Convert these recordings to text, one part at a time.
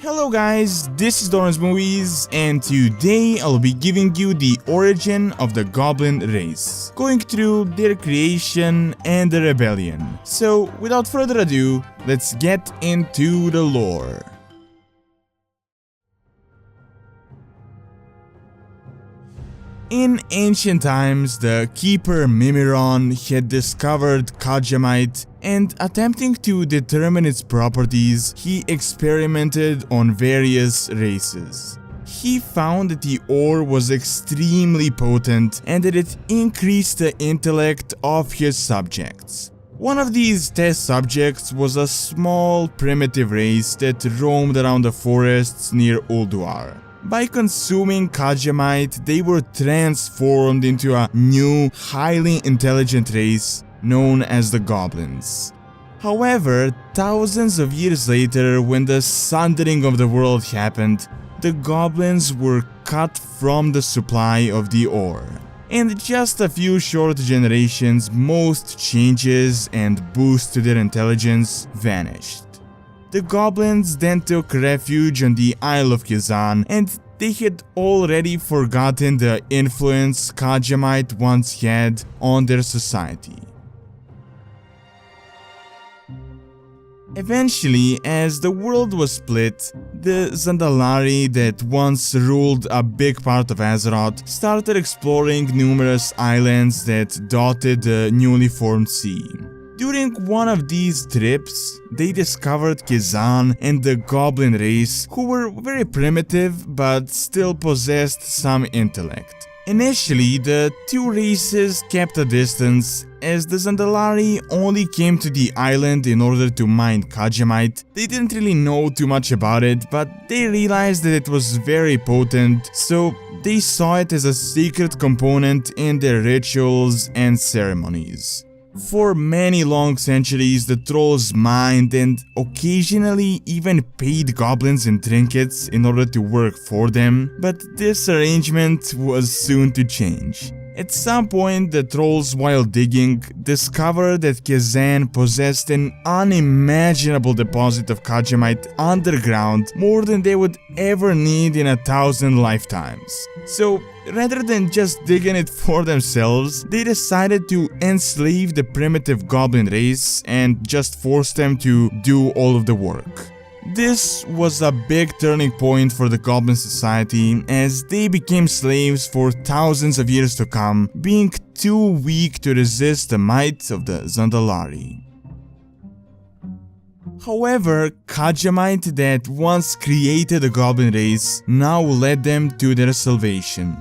Hello guys, this is Doran's Movies, and today I'll be giving you the origin of the Goblin race, going through their creation and the rebellion. So without further ado, let's get into the lore. In ancient times, the keeper Mimiron had discovered kaja'mite, and attempting to determine its properties, he experimented on various races. He found that the ore was extremely potent and that it increased the intellect of his subjects. One of these test subjects was a small primitive race that roamed around the forests near Ulduar. By consuming kaja'mite, they were transformed into a new, highly intelligent race known as the Goblins. However, thousands of years later, when the sundering of the world happened, the Goblins were cut from the supply of the ore. In just a few short generations, most changes and boosts to their intelligence vanished. The Goblins then took refuge on the Isle of Kezan, and they had already forgotten the influence kaja'mite once had on their society. Eventually, as the world was split, the Zandalari that once ruled a big part of Azeroth started exploring numerous islands that dotted the newly formed sea. During one of these trips, they discovered Kezan and the Goblin race, who were very primitive but still possessed some intellect. Initially, the two races kept a distance, as the Zandalari only came to the island in order to mine kaja'mite. They didn't really know too much about it, but they realized that it was very potent, so they saw it as a secret component in their rituals and ceremonies. For many long centuries, the trolls mined and occasionally even paid goblins in trinkets in order to work for them, but this arrangement was soon to change. At some point, the trolls, while digging, discovered that Kezan possessed an unimaginable deposit of kaja'mite underground, more than they would ever need in 1,000 lifetimes. So, rather than just digging it for themselves, they decided to enslave the primitive goblin race and just force them to do all of the work. This was a big turning point for the Goblin society, as they became slaves for thousands of years to come, being too weak to resist the might of the Zandalari. However, kaja'mite that once created the Goblin race now led them to their salvation.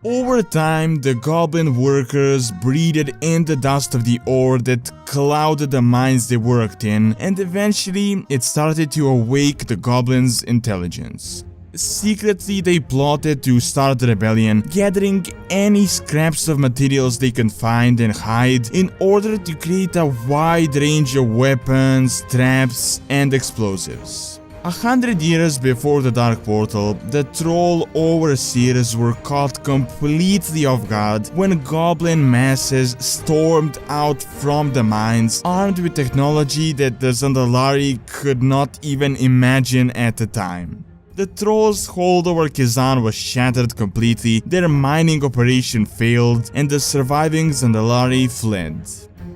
Over time, the Goblin workers breathed in the dust of the ore that clouded the mines they worked in, and eventually it started to awake the Goblins' intelligence. Secretly, they plotted to start a rebellion, gathering any scraps of materials they could find and hide in order to create a wide range of weapons, traps, and explosives. 100 years before the Dark Portal, the troll overseers were caught completely off guard when goblin masses stormed out from the mines, armed with technology that the Zandalari could not even imagine at the time. The trolls' hold over Kezan was shattered completely, their mining operation failed, and the surviving Zandalari fled.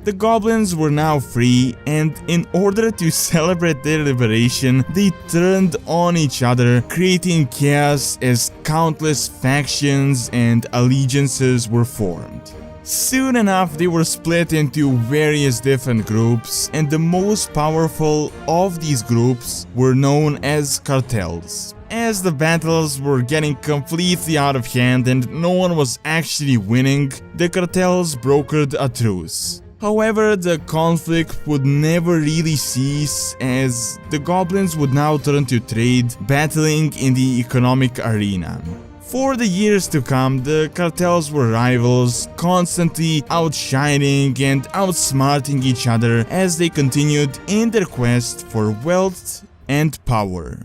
The Goblins were now free, and in order to celebrate their liberation, they turned on each other, creating chaos as countless factions and allegiances were formed. Soon enough, they were split into various different groups, and the most powerful of these groups were known as cartels. As the battles were getting completely out of hand and no one was actually winning, the cartels brokered a truce. However, the conflict would never really cease, as the Goblins would now turn to trade, battling in the economic arena. For the years to come, the cartels were rivals, constantly outshining and outsmarting each other as they continued in their quest for wealth and power.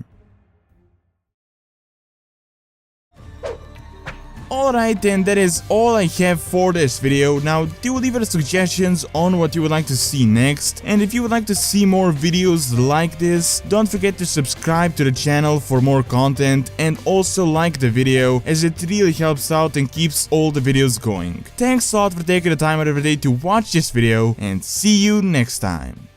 Alright, and that is all I have for this video. Now, do leave your suggestions on what you would like to see next, and if you would like to see more videos like this, don't forget to subscribe to the channel for more content, and also like the video, as it really helps out and keeps all the videos going. Thanks a lot for taking the time out of your day to watch this video, and see you next time.